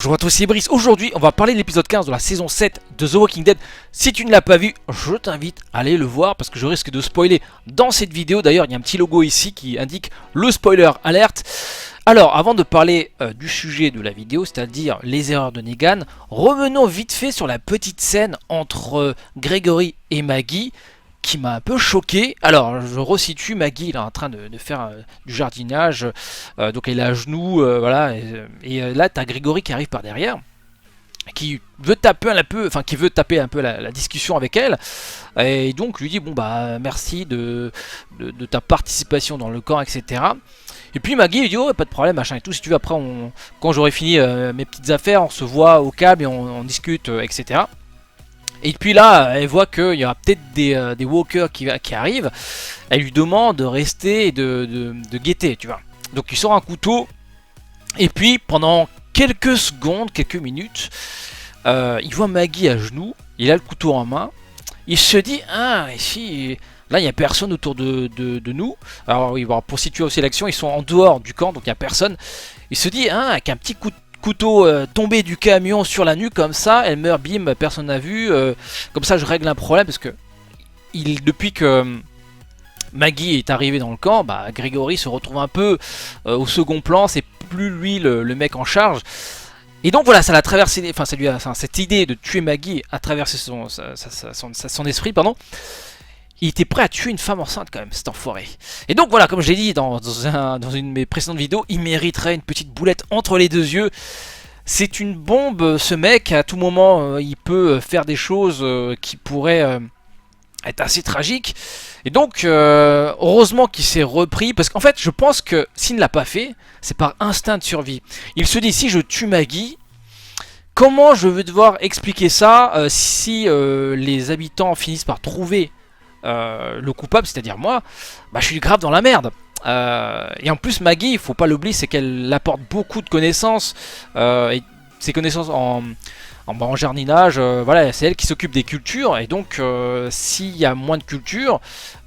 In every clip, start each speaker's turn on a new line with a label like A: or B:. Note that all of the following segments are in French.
A: Bonjour à tous, c'est Brice. Aujourd'hui, on va parler de l'épisode 15 de la saison 7 de The Walking Dead. Si tu ne l'as pas vu, je t'invite à aller le voir parce que je risque de spoiler dans cette vidéo. D'ailleurs, il y a un petit logo ici qui indique le spoiler alerte. Alors, avant de parler du sujet de la vidéo, c'est-à-dire les erreurs de Negan, revenons vite fait sur la petite scène entre Gregory et Maggie qui m'a un peu choqué. Alors, je resitue, Maggie, il est en train de faire du jardinage, donc elle est à genoux, voilà, et là, t'as Gregory qui arrive par derrière, qui veut taper un peu la discussion avec elle, et donc lui dit, bon bah, merci de ta participation dans le camp, etc. Et puis Maggie lui dit, oh, pas de problème, machin et tout, si tu veux, après, quand j'aurai fini mes petites affaires, on se voit au calme et on discute, etc. Et puis là, elle voit qu'il y aura peut-être des walkers qui arrivent. Elle lui demande de rester et de guetter, tu vois. Donc il sort un couteau. Et puis pendant quelques secondes, quelques minutes, il voit Maggie à genoux. Il a le couteau en main. Il se dit, ah, ici, là il n'y a personne autour de nous. Alors oui, bon, pour situer aussi l'action, ils sont en dehors du camp, donc il n'y a personne. Il se dit, ah, avec un petit couteau tombé du camion sur la nuque comme ça, elle meurt, bim, personne n'a vu, comme ça je règle un problème parce que depuis que Maggie est arrivé dans le camp, bah, Gregory se retrouve un peu au second plan, c'est plus lui le mec en charge. Et donc voilà, ça l'a traversé, enfin cette idée de tuer Maggie a traversé son esprit, pardon. Il était prêt à tuer une femme enceinte quand même, cet enfoiré. Et donc voilà, comme je l'ai dit dans une de mes précédentes vidéos, il mériterait une petite boulette entre les deux yeux. C'est une bombe, ce mec, à tout moment, il peut faire des choses qui pourraient être assez tragiques. Et donc, heureusement qu'il s'est repris, parce qu'en fait, je pense que s'il ne l'a pas fait, c'est par instinct de survie. Il se dit, si je tue Maggie, comment je vais devoir expliquer ça si les habitants finissent par trouver le coupable, c'est-à-dire moi, bah, je suis grave dans la merde. Et en plus, Maggie, il faut pas l'oublier, c'est qu'elle apporte beaucoup de connaissances, et ses connaissances en jardinage, voilà, c'est elle qui s'occupe des cultures, et donc s'il y a moins de cultures,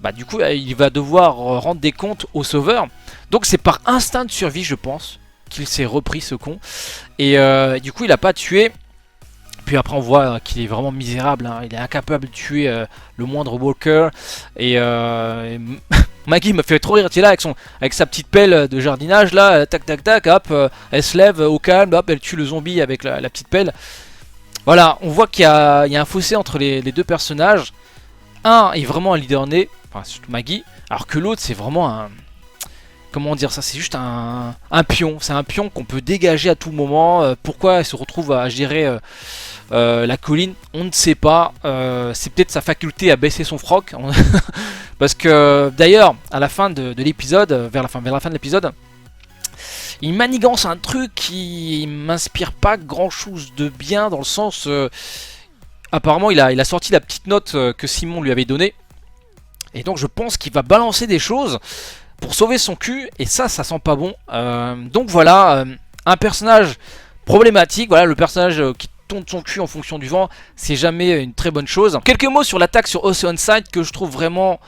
A: bah, du coup, il va devoir rendre des comptes au sauveur. Donc c'est par instinct de survie, je pense, qu'il s'est repris, ce con, et du coup, il a pas tué. Puis après on voit qu'il est vraiment misérable, hein. Il est incapable de tuer le moindre walker. Et Maggie me fait trop rire, tu es là avec sa petite pelle de jardinage là, tac tac tac, hop, elle se lève au calme, hop, elle tue le zombie avec la petite pelle. Voilà, on voit qu'il y a un fossé entre les deux personnages. Un est vraiment un leader né, enfin surtout Maggie, alors que l'autre c'est vraiment un... Comment dire ça, c'est juste un pion. C'est un pion qu'on peut dégager à tout moment. Pourquoi elle se retrouve à gérer la colline, on ne sait pas. C'est peut-être sa faculté à baisser son froc. Parce que d'ailleurs, à la fin de l'épisode, vers la fin de l'épisode, il manigance un truc qui m'inspire pas grand chose de bien, dans le sens... apparemment, il a sorti la petite note que Simon lui avait donnée. Et donc je pense qu'il va balancer des choses pour sauver son cul, et ça sent pas bon. Donc voilà, un personnage problématique, voilà, le personnage qui tourne son cul en fonction du vent, c'est jamais une très bonne chose. Quelques mots sur l'attaque sur Oceanside que je trouve vraiment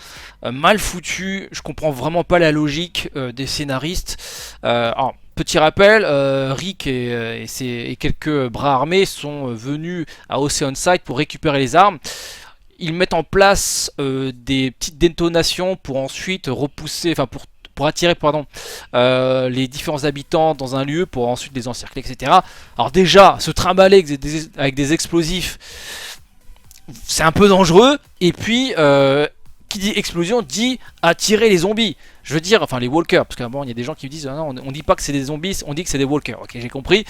A: mal foutu. Je comprends vraiment pas la logique des scénaristes. Alors, petit rappel, Rick et quelques bras armés sont venus à Oceanside pour récupérer les armes. Ils mettent en place des petites détonations pour ensuite repousser, enfin pour attirer les différents habitants dans un lieu pour ensuite les encercler, etc. Alors déjà, se trimballer avec des explosifs, c'est un peu dangereux. Et puis, qui dit explosion dit attirer les zombies. Je veux dire, enfin les walkers, parce qu'à un moment il y a des gens qui me disent ah non, on dit pas que c'est des zombies, on dit que c'est des walkers. Ok, j'ai compris.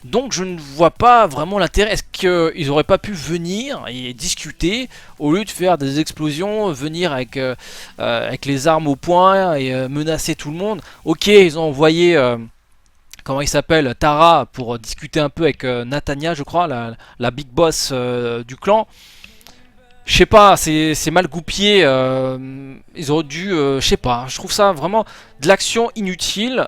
A: Donc je ne vois pas vraiment l'intérêt. Est-ce qu'ils auraient pas pu venir et discuter au lieu de faire des explosions, venir avec les armes au poing et menacer tout le monde? Ok, ils ont envoyé comment il s'appelle, Tara, pour discuter un peu avec Nathania, je crois, la big boss du clan. Je sais pas, c'est mal goupillé. Ils auraient dû, je sais pas. Je trouve ça vraiment de l'action inutile.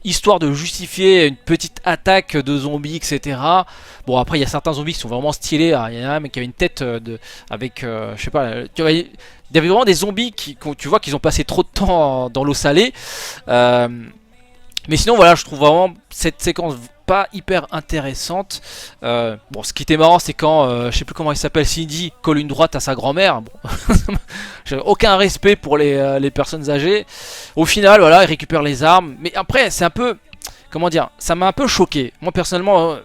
A: Histoire de justifier une petite attaque de zombies, etc. Bon, après, il y a certains zombies qui sont vraiment stylés. Il y en a un mec qui avait une tête avec, je sais pas, il y avait vraiment des zombies tu vois qu'ils ont passé trop de temps dans l'eau salée. Mais sinon voilà, je trouve vraiment cette séquence pas hyper intéressante. Bon, ce qui était marrant, c'est quand, je sais plus comment il s'appelle, Cindy colle une droite à sa grand-mère. Bon. J'ai aucun respect pour les personnes âgées. Au final, voilà, il récupère les armes. Mais après, c'est un peu, comment dire, ça m'a un peu choqué. Moi personnellement,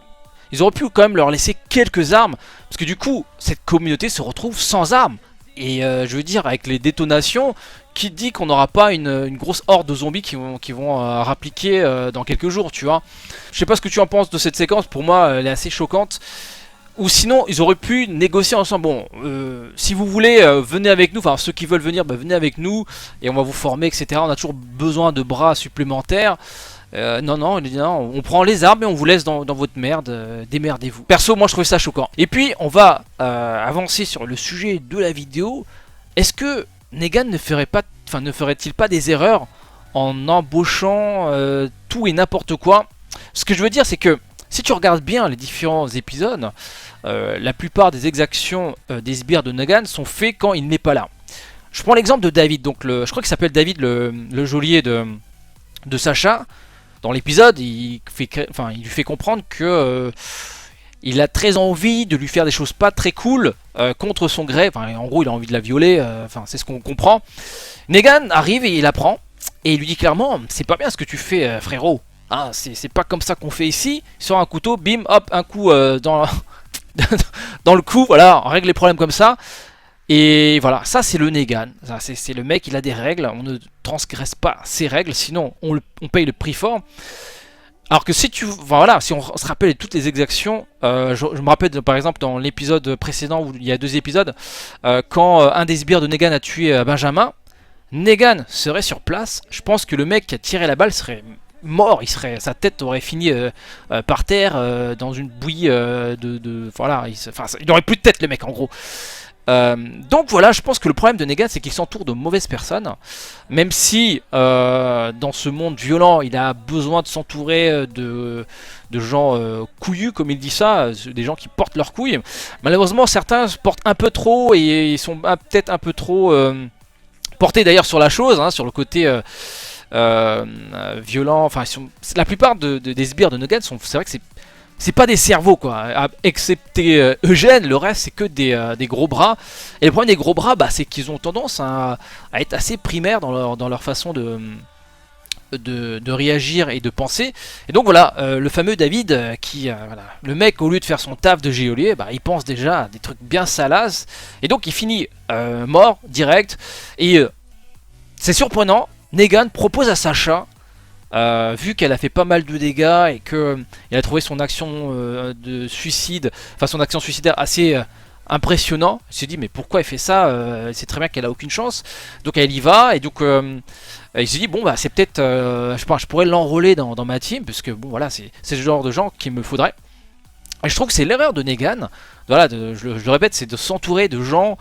A: ils auraient pu quand même leur laisser quelques armes. Parce que du coup, cette communauté se retrouve sans armes. Et je veux dire, avec les détonations, qui dit qu'on n'aura pas une grosse horde de zombies qui vont rappliquer dans quelques jours, tu vois. Je sais pas ce que tu en penses de cette séquence, pour moi elle est assez choquante. Ou sinon, ils auraient pu négocier ensemble. Bon, si vous voulez, venez avec nous. Enfin, ceux qui veulent venir, bah, venez avec nous. Et on va vous former, etc. On a toujours besoin de bras supplémentaires. Non, il dit non, on prend les armes et on vous laisse dans votre merde, démerdez-vous. Perso, moi je trouvais ça choquant. Et puis, on va avancer sur le sujet de la vidéo. Est-ce que Negan ne ferait-il pas des erreurs en embauchant tout et n'importe quoi? Ce que je veux dire, c'est que si tu regardes bien les différents épisodes, la plupart des exactions des sbires de Negan sont faites quand il n'est pas là. Je prends l'exemple de David, donc je crois qu'il s'appelle David, le geôlier de Sacha. Dans l'épisode, il lui fait comprendre que il a très envie de lui faire des choses pas très cool contre son gré. Enfin, en gros, il a envie de la violer. Enfin, c'est ce qu'on comprend. Negan arrive et il apprend et il lui dit clairement, c'est pas bien ce que tu fais, frérot. Hein, c'est pas comme ça qu'on fait ici. Il sort un couteau, bim, hop, un coup dans dans le cou. Voilà, on règle les problèmes comme ça. Et voilà, ça c'est le Negan, c'est le mec, il a des règles, on ne transgresse pas ses règles, sinon on paye le prix fort. Alors que si si on se rappelle toutes les exactions, je me rappelle par exemple dans l'épisode précédent, où il y a 2 épisodes, quand un des sbires de Negan a tué Benjamin, Negan serait sur place, je pense que le mec qui a tiré la balle serait mort, sa tête aurait fini par terre, dans une bouillie voilà, il n'aurait plus de tête le mec en gros. Donc voilà, je pense que le problème de Negan, c'est qu'il s'entoure de mauvaises personnes. Même si dans ce monde violent, il a besoin de s'entourer de gens couillus, comme il dit ça, des gens qui portent leurs couilles. Malheureusement, certains se portent un peu trop et ils sont peut-être un peu trop portés d'ailleurs sur la chose, hein, sur le côté violent. Enfin, la plupart des sbires de Negan c'est vrai que c'est pas des cerveaux quoi, excepté Eugène, le reste c'est que des gros bras. Et le problème des gros bras, c'est qu'ils ont tendance à être assez primaires dans leur façon de réagir et de penser. Et donc voilà, le fameux David, voilà, le mec au lieu de faire son taf de geôlier, il pense déjà à des trucs bien salaces. Et donc il finit mort, direct. Et c'est surprenant, Negan propose à Sacha, vu qu'elle a fait pas mal de dégâts et qu'elle a trouvé son action de suicide, enfin son action suicidaire assez impressionnant, elle s'est dit mais pourquoi elle fait ça, elle sait très bien qu'elle a aucune chance, donc elle y va et donc il s'est dit bon c'est peut-être, je pourrais l'enrôler dans ma team parce que bon voilà c'est le genre de gens qu'il me faudrait. Et je trouve que c'est l'erreur de Negan, voilà, je le répète, c'est de s'entourer de gens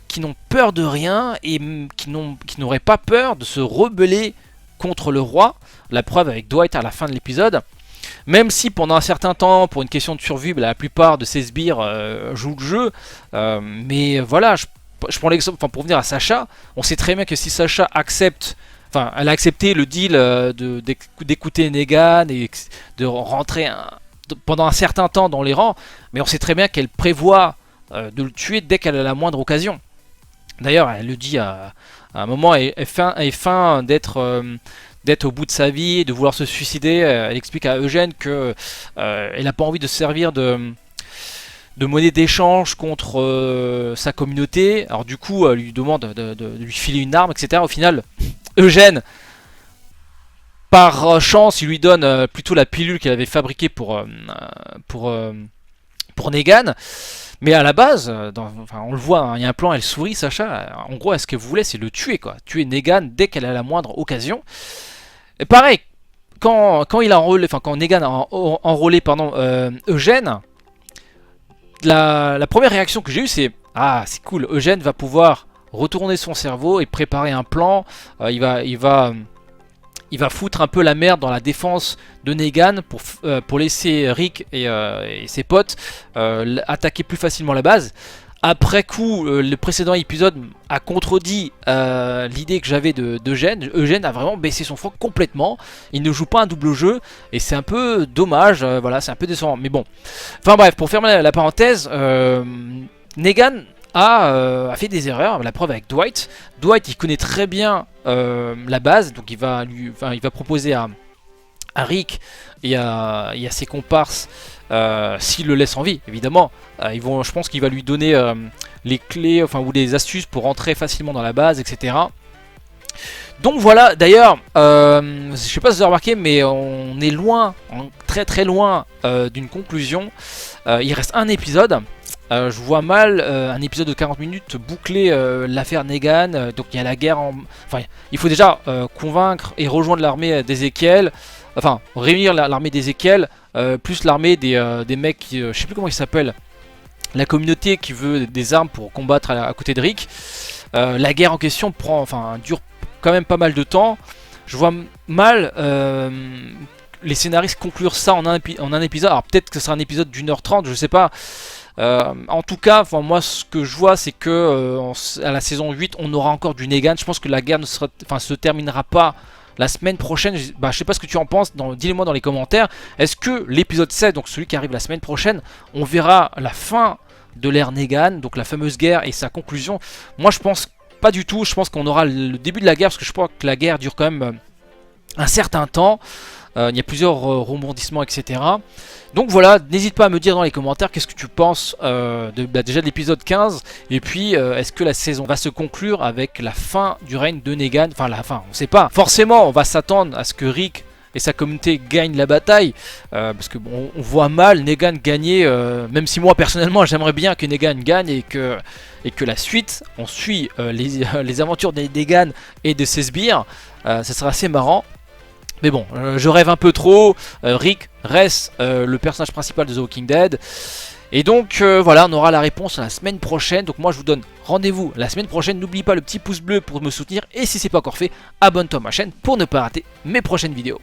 A: qui n'ont peur de rien et qui n'auraient pas peur de se rebeller contre le roi. La preuve avec Dwight à la fin de l'épisode. Même si pendant un certain temps, pour une question de survie, la plupart de ces sbires jouent le jeu. Mais voilà, je prends l'exemple, pour venir à Sacha, on sait très bien que si Sacha accepte, elle a accepté le deal d'écouter Negan et de rentrer pendant un certain temps dans les rangs, mais on sait très bien qu'elle prévoit de le tuer dès qu'elle a la moindre occasion. D'ailleurs, elle le dit à un moment, elle feint d'être au bout de sa vie et de vouloir se suicider. Elle explique à Eugène que elle n'a pas envie de se servir de monnaie d'échange contre sa communauté. Alors du coup, elle lui demande de lui filer une arme, etc. Au final, Eugène, par chance, il lui donne plutôt la pilule qu'elle avait fabriquée pour Negan. Mais à la base, on le voit, hein, il y a un plan, elle sourit, Sacha. En gros, ce qu'elle voulait, c'est le tuer, quoi. Tuer Negan dès qu'elle a la moindre occasion. Et pareil, quand Negan a enrôlé Eugène, la première réaction que j'ai eue, c'est ah, c'est cool, Eugène va pouvoir retourner son cerveau et préparer un plan. Il va foutre un peu la merde dans la défense de Negan pour laisser Rick et ses potes attaquer plus facilement la base. après coup, le précédent épisode a contredit l'idée que j'avais d'Eugène. Eugène a vraiment baissé son front complètement. Il ne joue pas un double jeu et c'est un peu dommage. Voilà, c'est un peu décevant. Mais bon. Enfin bref, pour fermer la parenthèse, Negan a fait des erreurs. La preuve avec Dwight. Dwight, il connaît très bien la base, donc il va proposer à Rick et à ses comparses, s'il le laisse en vie, évidemment, je pense qu'il va lui donner les clés, ou des astuces pour rentrer facilement dans la base, etc. Donc voilà, d'ailleurs, je sais pas si vous avez remarqué, mais on est loin, très très loin d'une conclusion. Il reste un épisode. Je vois mal un épisode de 40 minutes boucler l'affaire Negan. Donc il y a la guerre il faut déjà convaincre et rejoindre l'armée d'Ézéchiel. Enfin, réunir l'armée d'Ézéchiel, plus l'armée des mecs qui, je sais plus comment ils s'appellent, la communauté qui veut des armes pour combattre à côté de Rick. La guerre en question dure quand même pas mal de temps. Je vois mal les scénaristes conclure ça en un épisode. Alors peut-être que ce sera un épisode d'1h30, je sais pas. En tout cas, moi ce que je vois, c'est que à la saison 8, on aura encore du Negan. Je pense que la guerre ne se terminera pas la semaine prochaine. Je sais pas ce que tu en penses, dis-le-moi dans les commentaires. Est-ce que l'épisode 7, donc celui qui arrive la semaine prochaine, on verra la fin de l'ère Negan, donc la fameuse guerre et sa conclusion? Moi je pense pas du tout, je pense qu'on aura le début de la guerre, parce que je crois que la guerre dure quand même un certain temps. Il y a plusieurs rebondissements, etc. Donc voilà, n'hésite pas à me dire dans les commentaires qu'est-ce que tu penses déjà de l'épisode 15. Et puis, est-ce que la saison va se conclure avec la fin du règne de Negan? Enfin, la fin, on sait pas. Forcément, on va s'attendre à ce que Rick et sa communauté gagnent la bataille. Parce que bon, on voit mal Negan gagner. Même si moi, personnellement, j'aimerais bien que Negan gagne et que la suite, on suit les aventures de Negan et de ses sbires. Ça serait assez marrant. Mais bon, je rêve un peu trop. Rick reste le personnage principal de The Walking Dead. Et donc voilà, on aura la réponse la semaine prochaine. Donc moi je vous donne rendez-vous la semaine prochaine. N'oublie pas le petit pouce bleu pour me soutenir. Et si c'est pas encore fait, abonne-toi à ma chaîne pour ne pas rater mes prochaines vidéos.